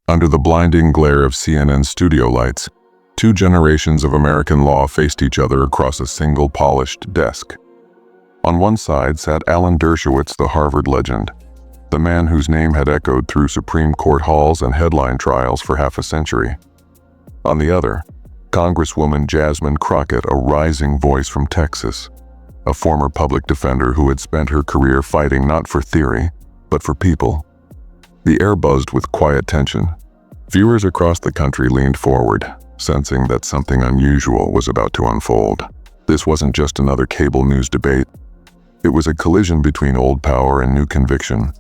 Under the blinding glare of CNN studio lights, two generations of American law faced each other across a single polished desk. On one side sat Alan Dershowitz, the Harvard legend, the man whose name had echoed through Supreme Court halls and headline trials for half a century. On the other, Congresswoman Jasmine Crockett, a rising voice from Texas, a former public defender who had spent her career fighting not for theory, but for people. The air buzzed with quiet tension. Viewers across the country leaned forward, sensing that something unusual was about to unfold. This wasn't just another cable news debate. It was a collision between old power and new conviction,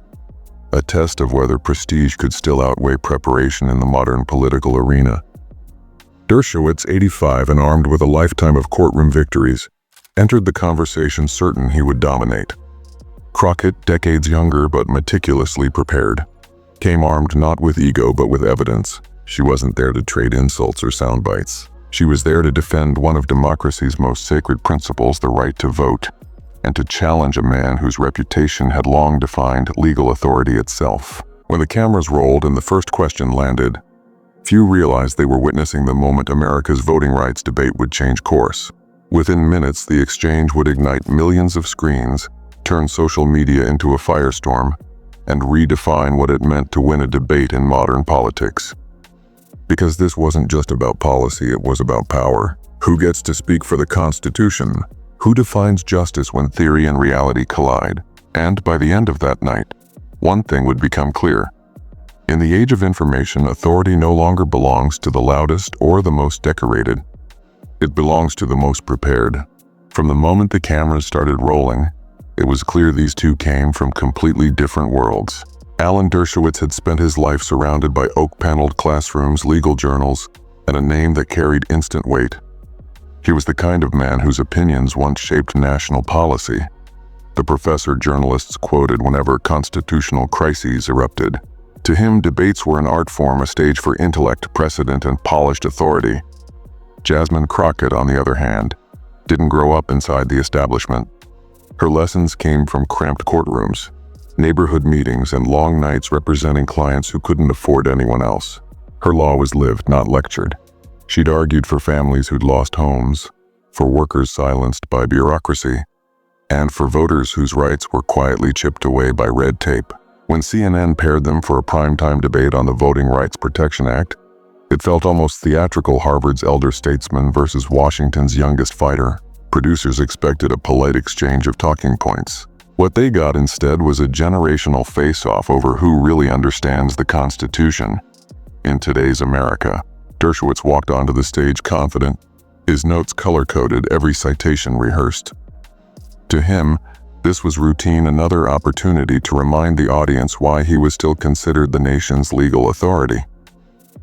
a test of whether prestige could still outweigh preparation in the modern political arena. Dershowitz, 85 and armed with a lifetime of courtroom victories, entered the conversation certain he would dominate. Crockett, decades younger but meticulously prepared, came armed not with ego but with evidence. She wasn't there to trade insults or sound bites. She was there to defend one of democracy's most sacred principles, the right to vote, and to challenge a man whose reputation had long defined legal authority itself. When the cameras rolled and the first question landed, few realized they were witnessing the moment America's voting rights debate would change course. Within minutes, the exchange would ignite millions of screens, turn social media into a firestorm, and redefine what it meant to win a debate in modern politics. Because this wasn't just about policy, it was about power. Who gets to speak for the Constitution? Who defines justice when theory and reality collide? And by the end of that night, one thing would become clear. In the age of information, authority no longer belongs to the loudest or the most decorated. It belongs to the most prepared. From the moment the cameras started rolling, it was clear these two came from completely different worlds. Alan Dershowitz had spent his life surrounded by oak-paneled classrooms, legal journals, and a name that carried instant weight. He was the kind of man whose opinions once shaped national policy, the professor journalists quoted whenever constitutional crises erupted. To him, debates were an art form, a stage for intellect, precedent, and polished authority. Jasmine Crockett, on the other hand, didn't grow up inside the establishment. Her lessons came from cramped courtrooms, neighborhood meetings, and long nights representing clients who couldn't afford anyone else. Her law was lived, not lectured. She'd argued for families who'd lost homes, for workers silenced by bureaucracy, and for voters whose rights were quietly chipped away by red tape. When CNN paired them for a primetime debate on the Voting Rights Protection Act, it felt almost theatrical. Harvard's elder statesman versus Washington's youngest fighter. Producers expected a polite exchange of talking points. What they got instead was a generational face-off over who really understands the Constitution. In today's America, Dershowitz walked onto the stage confident, his notes color-coded, every citation rehearsed. To him, this was routine, another opportunity to remind the audience why he was still considered the nation's legal authority.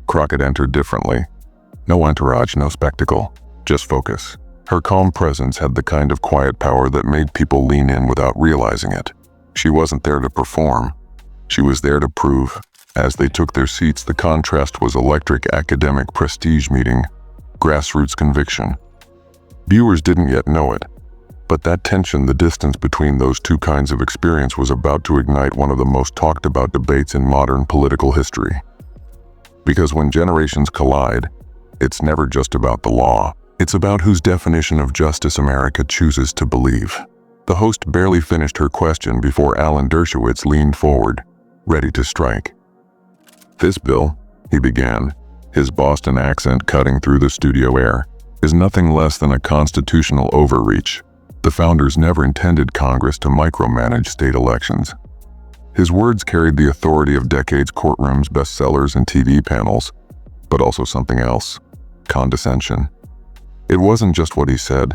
Crockett entered differently. No entourage, no spectacle, just focus. Her calm presence had the kind of quiet power that made people lean in without realizing it. She wasn't there to perform. She was there to prove. As they took their seats, the contrast was electric: academic prestige meeting grassroots conviction. Viewers didn't yet know it, but that tension, the distance between those two kinds of experience, was about to ignite one of the most talked about debates in modern political history. Because when generations collide, it's never just about the law. It's about whose definition of justice America chooses to believe. The host barely finished her question before Alan Dershowitz leaned forward, ready to strike. "This bill," he began, his Boston accent cutting through the studio air, "is nothing less than a constitutional overreach. The founders never intended Congress to micromanage state elections." His words carried the authority of decades, courtrooms, bestsellers, and TV panels, but also something else: condescension. It wasn't just what he said,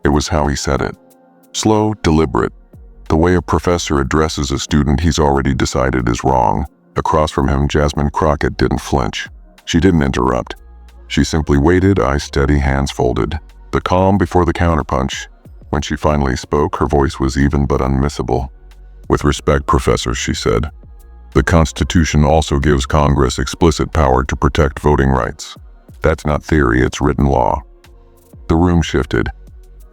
it was how he said it. Slow, deliberate, the way a professor addresses a student he's already decided is wrong. Across from him, Jasmine Crockett didn't flinch. She didn't interrupt. She simply waited, eyes steady, hands folded. The calm before the counterpunch. When she finally spoke, her voice was even but unmissable. "With respect, Professor," she said, "the Constitution also gives Congress explicit power to protect voting rights. That's not theory, it's written law." The room shifted.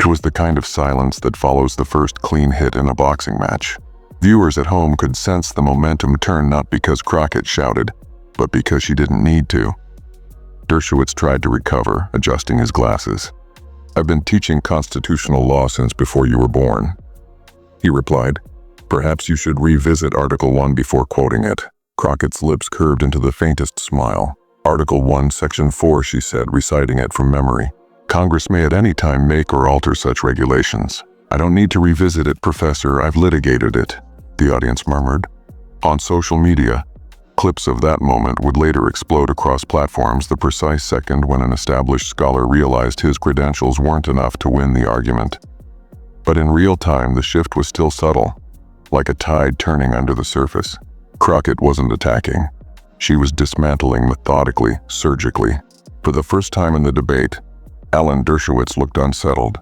It was the kind of silence that follows the first clean hit in a boxing match. Viewers at home could sense the momentum turn, not because Crockett shouted, but because she didn't need to. Dershowitz tried to recover, adjusting his glasses. "I've been teaching constitutional law since before you were born," he replied. "Perhaps you should revisit Article 1 before quoting it." Crockett's lips curved into the faintest smile. "Article 1, Section 4, she said, reciting it from memory. "Congress may at any time make or alter such regulations." "I don't need to revisit it, Professor. I've litigated it," the audience murmured. On social media, clips of that moment would later explode across platforms the precise second when an established scholar realized his credentials weren't enough to win the argument. But in real time, the shift was still subtle, like a tide turning under the surface. Crockett wasn't attacking. She was dismantling methodically, surgically. For the first time in the debate, Alan Dershowitz looked unsettled.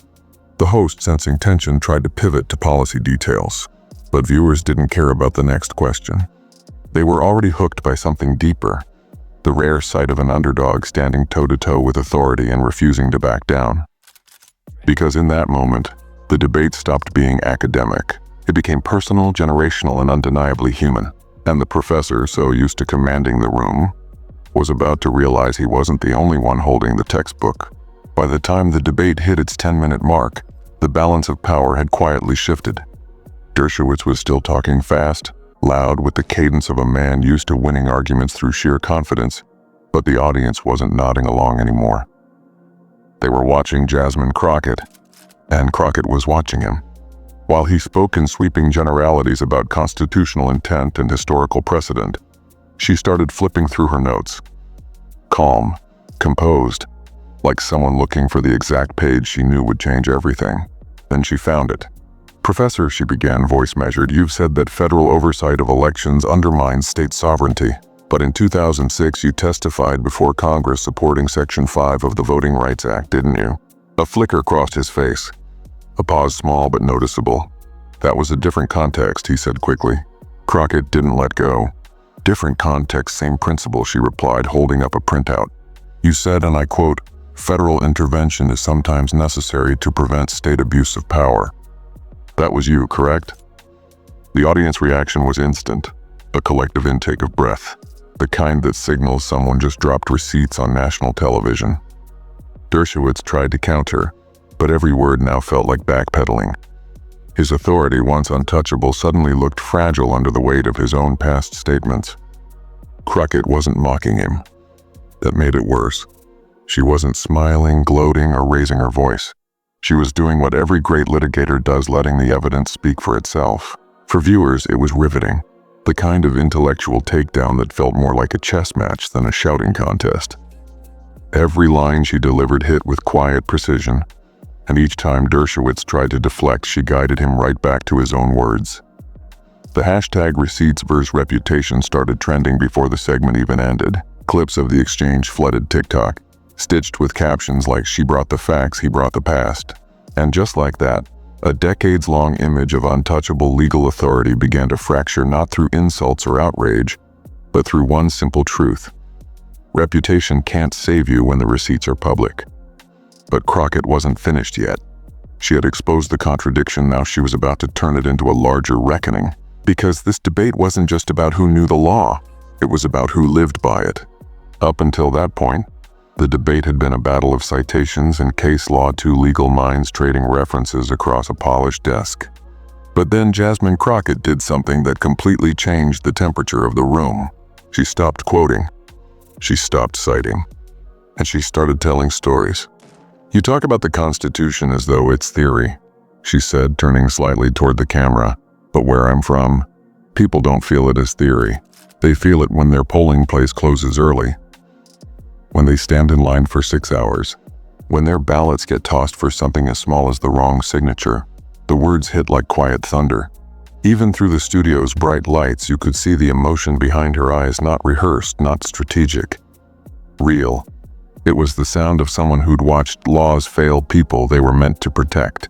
The host, sensing tension, tried to pivot to policy details, but viewers didn't care about the next question. They were already hooked by something deeper, the rare sight of an underdog standing toe-to-toe with authority and refusing to back down. Because in that moment, the debate stopped being academic. It became personal, generational, and undeniably human. And the professor, so used to commanding the room, was about to realize he wasn't the only one holding the textbook. By the time the debate hit its 10-minute mark, the balance of power had quietly shifted. Dershowitz was still talking fast, loud, with the cadence of a man used to winning arguments through sheer confidence, but the audience wasn't nodding along anymore. They were watching Jasmine Crockett, and Crockett was watching him. While he spoke in sweeping generalities about constitutional intent and historical precedent, she started flipping through her notes. Calm, composed, like someone looking for the exact page she knew would change everything. Then she found it. "Professor," she began, voice measured, "you've said that federal oversight of elections undermines state sovereignty. But in 2006, you testified before Congress supporting Section 5 of the Voting Rights Act, didn't you?" A flicker crossed his face. A pause, small but noticeable. "That was a different context," he said quickly. Crockett didn't let go. "Different context, same principle," she replied, holding up a printout. "You said, and I quote, 'Federal intervention is sometimes necessary to prevent state abuse of power.' That was you, correct?" The audience reaction was instant, a collective intake of breath, the kind that signals someone just dropped receipts on national television. Dershowitz tried to counter, but every word now felt like backpedaling. His authority, once untouchable, suddenly looked fragile under the weight of his own past statements. Crockett wasn't mocking him. That made it worse. She wasn't smiling, gloating, or raising her voice. She was doing what every great litigator does, letting the evidence speak for itself. For viewers, it was riveting, the kind of intellectual takedown that felt more like a chess match than a shouting contest. Every line she delivered hit with quiet precision, and each time Dershowitz tried to deflect, she guided him right back to his own words. The hashtag receipts vs. reputation started trending before the segment even ended. Clips of the exchange flooded TikTok, stitched with captions like "She brought the facts, he brought the past." And just like that, a decades-long image of untouchable legal authority began to fracture, not through insults or outrage, but through one simple truth. Reputation can't save you when the receipts are public. But Crockett wasn't finished yet. She had exposed the contradiction, now she was about to turn it into a larger reckoning. Because this debate wasn't just about who knew the law, it was about who lived by it. Up until that point, the debate had been a battle of citations and case law, two legal minds trading references across a polished desk. But then Jasmine Crockett did something that completely changed the temperature of the room. She stopped quoting. She stopped citing. And she started telling stories. "You talk about the Constitution as though it's theory," she said, turning slightly toward the camera. "But where I'm from, people don't feel it as theory. They feel it when their polling place closes early, when they stand in line for 6 hours, when their ballots get tossed for something as small as the wrong signature." The words hit like quiet thunder. Even through the studio's bright lights, you could see the emotion behind her eyes, not rehearsed, not strategic. Real. It was the sound of someone who'd watched laws fail people they were meant to protect.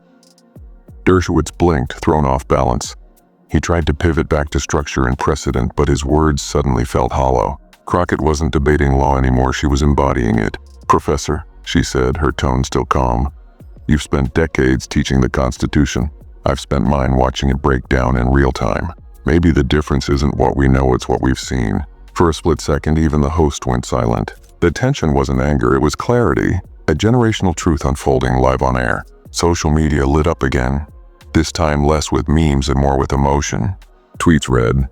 Dershowitz blinked, thrown off balance. He tried to pivot back to structure and precedent, but his words suddenly felt hollow. Crockett wasn't debating law anymore, she was embodying it. "Professor," she said, her tone still calm, "you've spent decades teaching the Constitution. I've spent mine watching it break down in real time. Maybe the difference isn't what we know, it's what we've seen. For a split second, even the host went silent. The tension wasn't anger, it was clarity. A generational truth unfolding live on air. Social media lit up again. This time less with memes and more with emotion. Tweets read,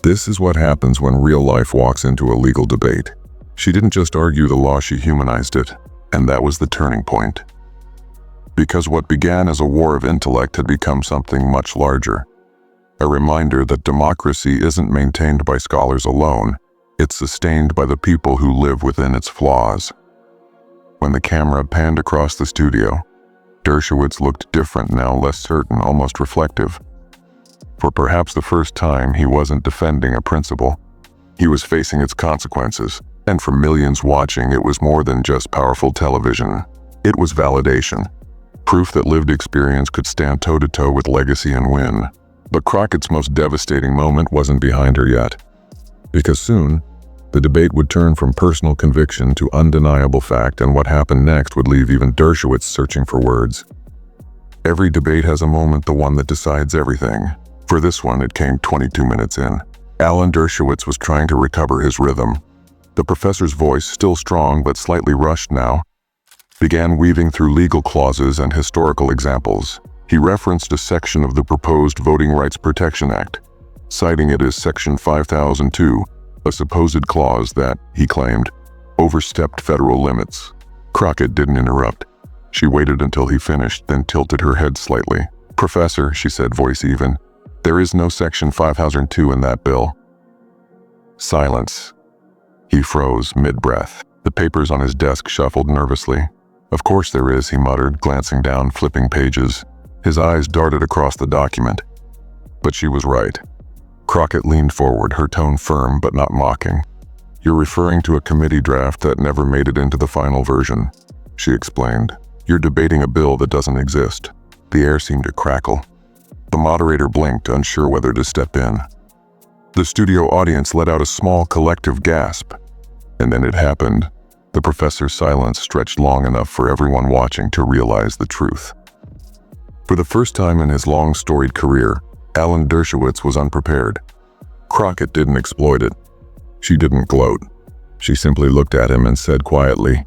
"This is what happens when real life walks into a legal debate." She didn't just argue the law, she humanized it. And that was the turning point. Because what began as a war of intellect had become something much larger. A reminder that democracy isn't maintained by scholars alone. It's sustained by the people who live within its flaws. When the camera panned across the studio, Dershowitz looked different now, less certain, almost reflective. For perhaps the first time, he wasn't defending a principle. He was facing its consequences, and for millions watching, it was more than just powerful television. It was validation. Proof that lived experience could stand toe-to-toe with legacy and win. But Crockett's most devastating moment wasn't behind her yet. Because soon, the debate would turn from personal conviction to undeniable fact, and what happened next would leave even Dershowitz searching for words. Every debate has a moment, the one that decides everything. For this one, it came 22 minutes in. Alan Dershowitz was trying to recover his rhythm. The professor's voice, still strong but slightly rushed now, began weaving through legal clauses and historical examples. He referenced a section of the proposed Voting Rights Protection Act, citing it as Section 5002, a supposed clause that, he claimed, overstepped federal limits. Crockett didn't interrupt. She waited until he finished, then tilted her head slightly. "Professor," she said, voice even, "there is no Section 5002 in that bill." Silence. He froze mid-breath. The papers on his desk shuffled nervously. "Of course there is," he muttered, glancing down, flipping pages. His eyes darted across the document. But she was right. Crockett leaned forward, her tone firm but not mocking. "You're referring to a committee draft that never made it into the final version," she explained. "You're debating a bill that doesn't exist." The air seemed to crackle. The moderator blinked, unsure whether to step in. The studio audience let out a small collective gasp. And then it happened. The professor's silence stretched long enough for everyone watching to realize the truth. For the first time in his long storied career, Alan Dershowitz was unprepared. Crockett didn't exploit it. She didn't gloat. She simply looked at him and said quietly,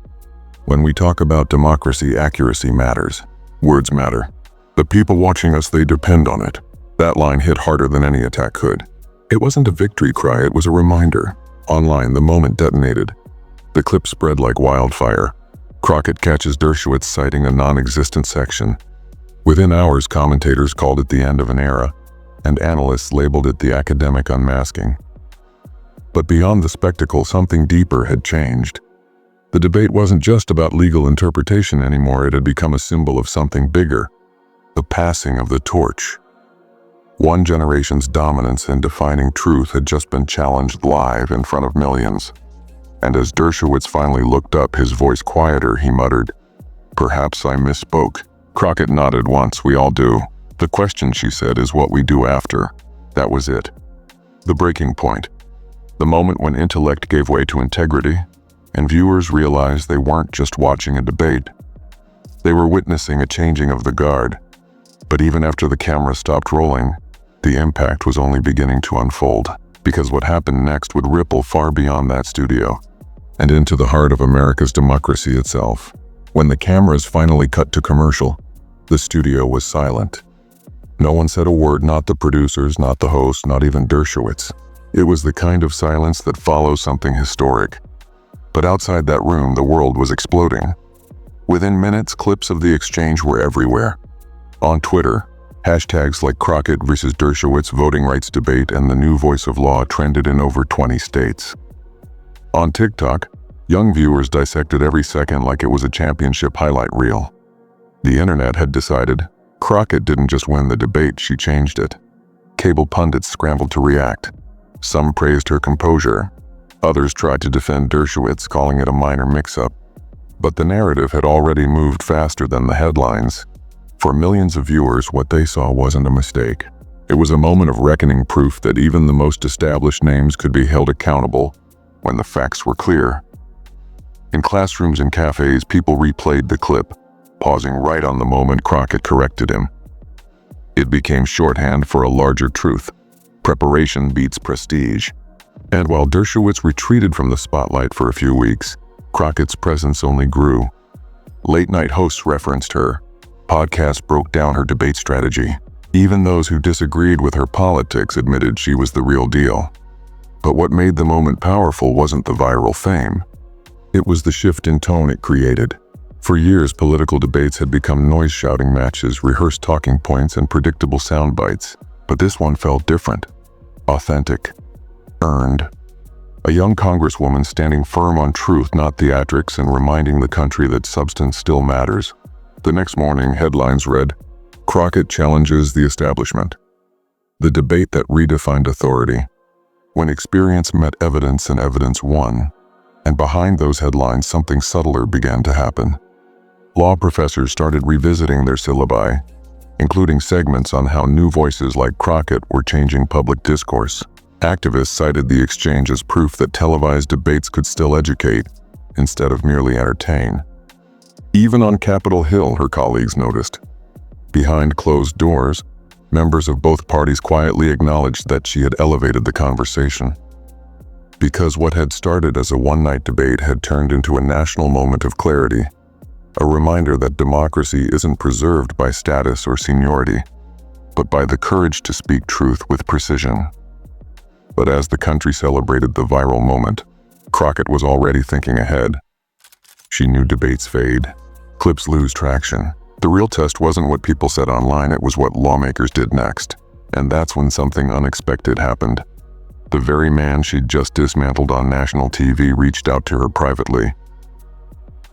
"When we talk about democracy, accuracy matters. Words matter. The people watching us, they depend on it." That line hit harder than any attack could. It wasn't a victory cry, it was a reminder. Online, the moment detonated. The clip spread like wildfire. Crockett catches Dershowitz citing a non-existent section. Within hours, commentators called it the end of an era, and analysts labeled it the academic unmasking. But beyond the spectacle, something deeper had changed. The debate wasn't just about legal interpretation anymore, it had become a symbol of something bigger. The passing of the torch. One generation's dominance in defining truth had just been challenged live in front of millions. And as Dershowitz finally looked up, his voice quieter, he muttered, "Perhaps I misspoke." Crockett nodded once. "We all do. The question," she said, "is what we do after." That was it. The breaking point. The moment when intellect gave way to integrity, and viewers realized they weren't just watching a debate. They were witnessing a changing of the guard. But even after the camera stopped rolling, the impact was only beginning to unfold, because what happened next would ripple far beyond that studio, and into the heart of America's democracy itself. When the cameras finally cut to commercial, the studio was silent. No one said a word, not the producers, not the host, not even Dershowitz. It was the kind of silence that follows something historic. But outside that room, the world was exploding. Within minutes, clips of the exchange were everywhere. On Twitter, hashtags like Crockett versus Dershowitz voting rights debate and the new voice of law trended in over 20 states. On TikTok, young viewers dissected every second like it was a championship highlight reel. The internet had decided Crockett didn't just win the debate, she changed it. Cable pundits scrambled to react. Some praised her composure. Others tried to defend Dershowitz, calling it a minor mix-up. But the narrative had already moved faster than the headlines. For millions of viewers, what they saw wasn't a mistake. It was a moment of reckoning, proof that even the most established names could be held accountable when the facts were clear. In classrooms and cafes, people replayed the clip, pausing right on the moment Crockett corrected him. It became shorthand for a larger truth. Preparation beats prestige. And while Dershowitz retreated from the spotlight for a few weeks, Crockett's presence only grew. Late-night hosts referenced her. Podcasts broke down her debate strategy. Even those who disagreed with her politics admitted she was the real deal. But what made the moment powerful wasn't the viral fame. It was the shift in tone it created. For years, political debates had become noise-shouting matches, rehearsed talking points, and predictable sound bites. But this one felt different. Authentic. Earned. A young congresswoman standing firm on truth, not theatrics, and reminding the country that substance still matters. The next morning, headlines read, "Crockett challenges the establishment." The debate that redefined authority. When experience met evidence and evidence won. And behind those headlines, something subtler began to happen. Law professors started revisiting their syllabi, including segments on how new voices like Crockett were changing public discourse. Activists cited the exchange as proof that televised debates could still educate, instead of merely entertain. Even on Capitol Hill, her colleagues noticed. Behind closed doors, members of both parties quietly acknowledged that she had elevated the conversation. Because what had started as a one-night debate had turned into a national moment of clarity. A reminder that democracy isn't preserved by status or seniority, but by the courage to speak truth with precision. But as the country celebrated the viral moment, Crockett was already thinking ahead. She knew debates fade, clips lose traction. The real test wasn't what people said online, it was what lawmakers did next. And that's when something unexpected happened. The very man she'd just dismantled on national TV reached out to her privately.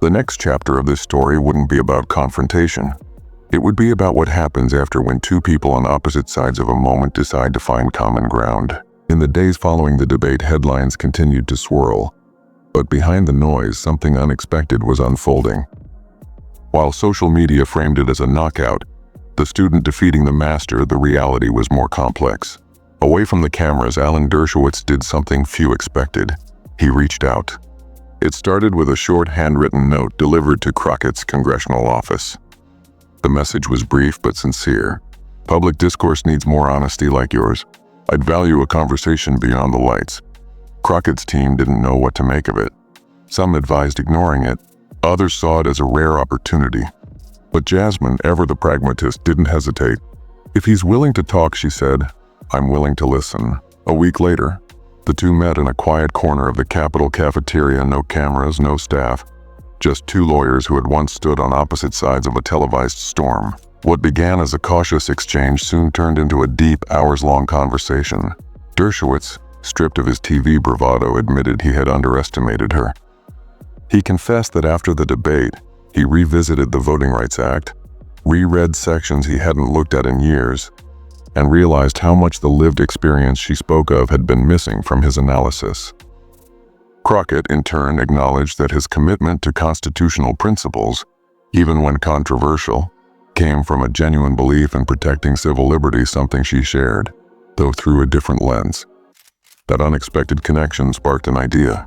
The next chapter of this story wouldn't be about confrontation. It would be about what happens after when two people on opposite sides of a moment decide to find common ground. In the days following the debate, headlines continued to swirl. But behind the noise, something unexpected was unfolding. While social media framed it as a knockout, the student defeating the master, the reality was more complex. Away from the cameras, Dershowitz did something few expected. He reached out. It started with a short handwritten note delivered to Crockett's congressional office. The message was brief but sincere. "Public discourse needs more honesty like yours. I'd value a conversation beyond the lights." Crockett's team didn't know what to make of it. Some advised ignoring it. Others saw it as a rare opportunity. But Jasmine, ever the pragmatist, didn't hesitate. "If he's willing to talk," she said, "I'm willing to listen." A week later, the two met in a quiet corner of the Capitol cafeteria. No cameras, no staff. Just two lawyers who had once stood on opposite sides of a televised storm. What began as a cautious exchange soon turned into a deep, hours-long conversation. Dershowitz, stripped of his TV bravado, admitted he had underestimated her. He confessed that after the debate, he revisited the Voting Rights Act, reread sections he hadn't looked at in years, and realized how much the lived experience she spoke of had been missing from his analysis. Crockett, in turn, acknowledged that his commitment to constitutional principles, even when controversial, came from a genuine belief in protecting civil liberties, something she shared, though through a different lens. That unexpected connection sparked an idea.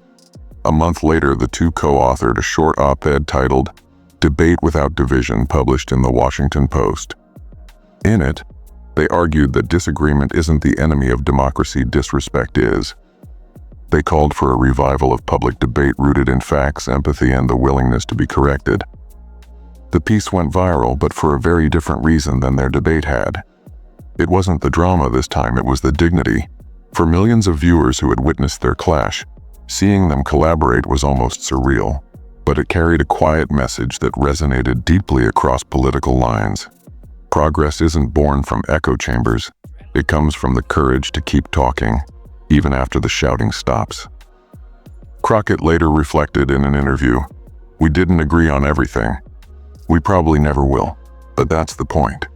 A month later, the two co-authored a short op-ed titled "Debate Without Division," published in the Washington Post. In it, they argued that disagreement isn't the enemy of democracy, disrespect is. They called for a revival of public debate rooted in facts, empathy, and the willingness to be corrected. The piece went viral, but for a very different reason than their debate had. It wasn't the drama this time, it was the dignity. For millions of viewers who had witnessed their clash, seeing them collaborate was almost surreal. But it carried a quiet message that resonated deeply across political lines. Progress isn't born from echo chambers. It comes from the courage to keep talking, even after the shouting stops. Crockett later reflected in an interview, "We didn't agree on everything. We probably never will. But that's the point.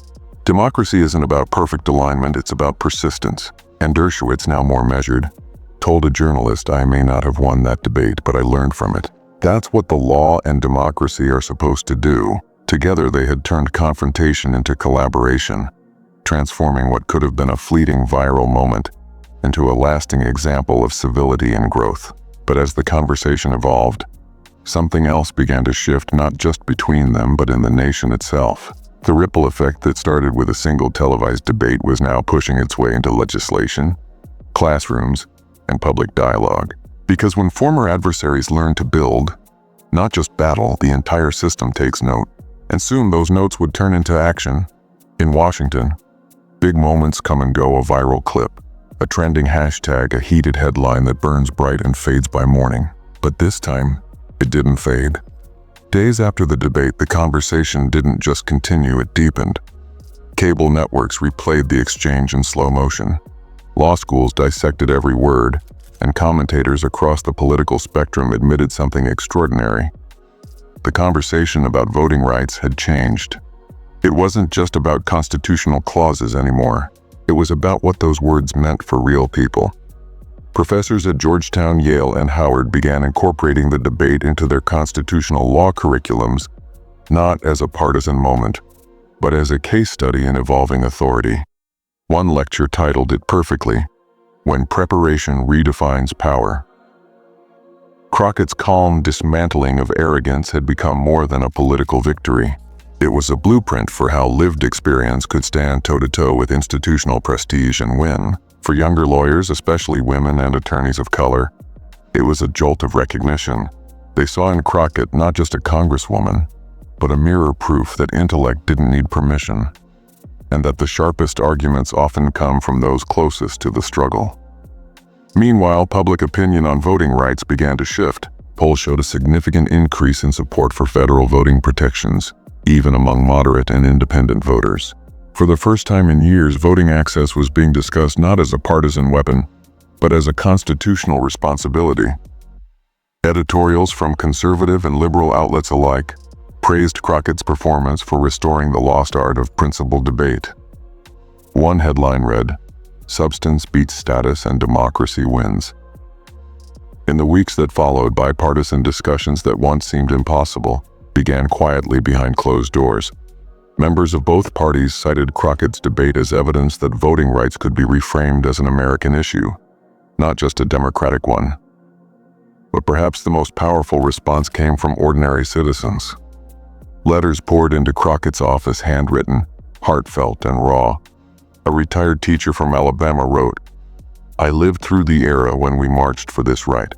Democracy isn't about perfect alignment, it's about persistence." And Dershowitz, now more measured, told a journalist, "I may not have won that debate, but I learned from it." That's what the law and democracy are supposed to do. Together they had turned confrontation into collaboration, transforming what could have been a fleeting viral moment into a lasting example of civility and growth. But as the conversation evolved, something else began to shift, not just between them, but in the nation itself. The ripple effect that started with a single televised debate was now pushing its way into legislation, classrooms, and public dialogue. Because when former adversaries learn to build, not just battle, the entire system takes note. And soon those notes would turn into action. In Washington, big moments come and go, a viral clip, a trending hashtag, a heated headline that burns bright and fades by morning. But this time, it didn't fade. Days after the debate, the conversation didn't just continue, it deepened. Cable networks replayed the exchange in slow motion. Law schools dissected every word, and commentators across the political spectrum admitted something extraordinary. The conversation about voting rights had changed. It wasn't just about constitutional clauses anymore. It was about what those words meant for real people. Professors at Georgetown, Yale, and Howard began incorporating the debate into their constitutional law curriculums, not as a partisan moment, but as a case study in evolving authority. One lecture titled it perfectly, "When Preparation Redefines Power." Crockett's calm dismantling of arrogance had become more than a political victory. It was a blueprint for how lived experience could stand toe-to-toe with institutional prestige and win. For younger lawyers, especially women and attorneys of color, it was a jolt of recognition. They saw in Crockett not just a congresswoman, but a mirror proof that intellect didn't need permission, and that the sharpest arguments often come from those closest to the struggle. Meanwhile, public opinion on voting rights began to shift. Polls showed a significant increase in support for federal voting protections, even among moderate and independent voters. For the first time in years, voting access was being discussed not as a partisan weapon, but as a constitutional responsibility. Editorials from conservative and liberal outlets alike praised Crockett's performance for restoring the lost art of principled debate. One headline read, "Substance beats status and democracy wins." In the weeks that followed, bipartisan discussions that once seemed impossible began quietly behind closed doors. Members of both parties cited Crockett's debate as evidence that voting rights could be reframed as an American issue, not just a Democratic one. But perhaps the most powerful response came from ordinary citizens. Letters poured into Crockett's office, handwritten, heartfelt, and raw. A retired teacher from Alabama wrote, "I lived through the era when we marched for this right.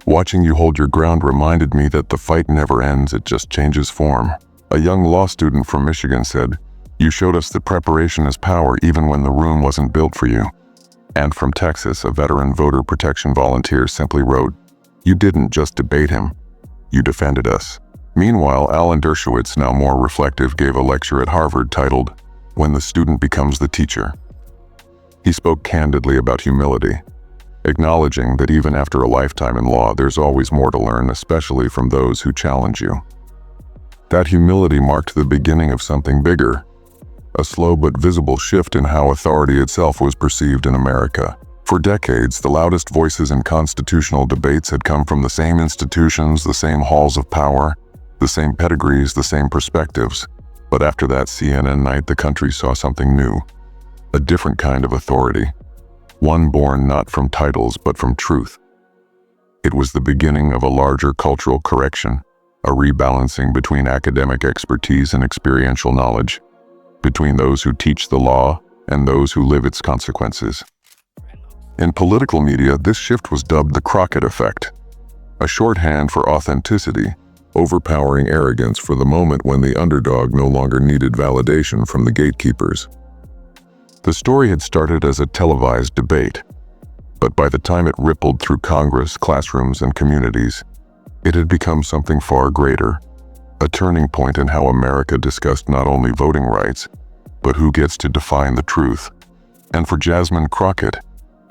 Watching you hold your ground reminded me that the fight never ends, it just changes form." A young law student from Michigan said, "You showed us that preparation is power even when the room wasn't built for you." And from Texas, a veteran voter protection volunteer simply wrote, "You didn't just debate him, you defended us." Meanwhile, Alan Dershowitz, now more reflective, gave a lecture at Harvard titled, "When the Student Becomes the Teacher." He spoke candidly about humility, acknowledging that even after a lifetime in law, there's always more to learn, especially from those who challenge you. That humility marked the beginning of something bigger, a slow but visible shift in how authority itself was perceived in America. For decades, the loudest voices in constitutional debates had come from the same institutions, the same halls of power, the same pedigrees, the same perspectives. But after that CNN night, the country saw something new, a different kind of authority, one born not from titles but from truth. It was the beginning of a larger cultural correction, a rebalancing between academic expertise and experiential knowledge, between those who teach the law and those who live its consequences. In political media, this shift was dubbed the Crockett effect, a shorthand for authenticity, overpowering arrogance for the moment when the underdog no longer needed validation from the gatekeepers. The story had started as a televised debate, but by the time it rippled through Congress, classrooms, and communities, it had become something far greater, a turning point in how America discussed not only voting rights, but who gets to define the truth. And for Jasmine Crockett,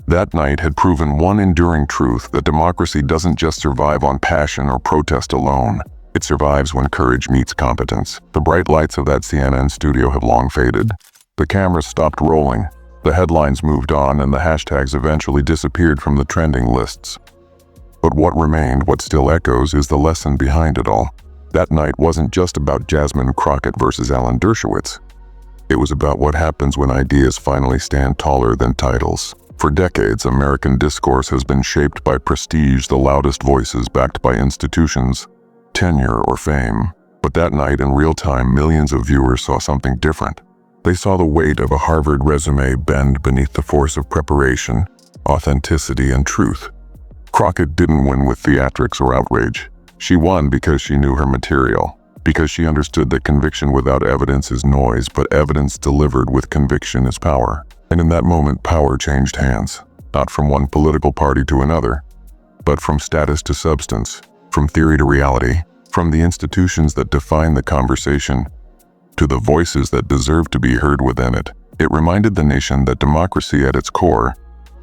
that night had proven one enduring truth: that democracy doesn't just survive on passion or protest alone. It survives when courage meets competence. The bright lights of that CNN studio have long faded. The cameras stopped rolling, the headlines moved on, and the hashtags eventually disappeared from the trending lists. But what remained, what still echoes, is the lesson behind it all. That night wasn't just about Jasmine Crockett versus Alan Dershowitz. It was about what happens when ideas finally stand taller than titles. For decades, American discourse has been shaped by prestige, the loudest voices backed by institutions, tenure, or fame. But that night, in real time, millions of viewers saw something different. They saw the weight of a Harvard resume bend beneath the force of preparation, authenticity, and truth. Crockett didn't win with theatrics or outrage. She won because she knew her material, because she understood that conviction without evidence is noise, but evidence delivered with conviction is power. And in that moment, power changed hands, not from one political party to another, but from status to substance, from theory to reality, from the institutions that define the conversation to the voices that deserve to be heard within it. It reminded the nation that democracy at its core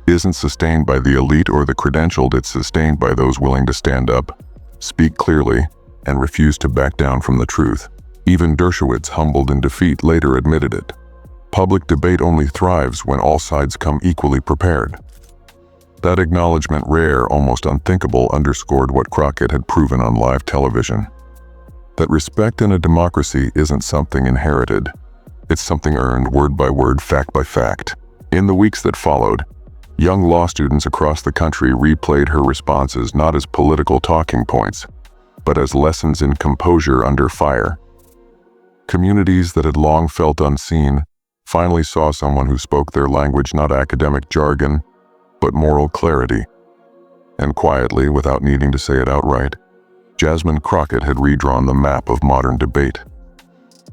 isn't sustained by the elite or the credentialed, it's sustained by those willing to stand up, speak clearly, and refuse to back down from the truth. Even Dershowitz, humbled in defeat, later admitted it. Public debate only thrives when all sides come equally prepared. That acknowledgement, rare, almost unthinkable, underscored what Crockett had proven on live television. That respect in a democracy isn't something inherited. It's something earned word by word, fact by fact. In the weeks that followed, young law students across the country replayed her responses not as political talking points, but as lessons in composure under fire. Communities that had long felt unseen finally saw someone who spoke their language, not academic jargon, but moral clarity. And quietly, without needing to say it outright, Jasmine Crockett had redrawn the map of modern debate.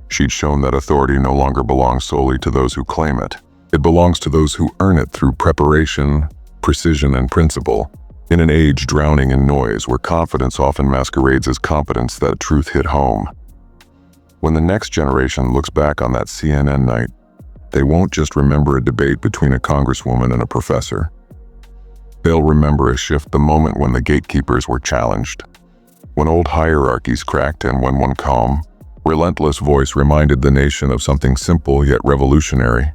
She'd shown that authority no longer belongs solely to those who claim it. It belongs to those who earn it through preparation, precision, and principle. In an age drowning in noise, where confidence often masquerades as competence, that truth hit home. When the next generation looks back on that CNN night, they won't just remember a debate between a congresswoman and a professor. They'll remember a shift, the moment when the gatekeepers were challenged, when old hierarchies cracked, and when one calm, relentless voice reminded the nation of something simple yet revolutionary: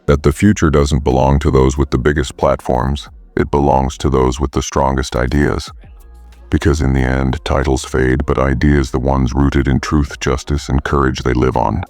that the future doesn't belong to those with the biggest platforms, it belongs to those with the strongest ideas. Because in the end, titles fade, but ideas, the ones rooted in truth, justice, and courage, they live on.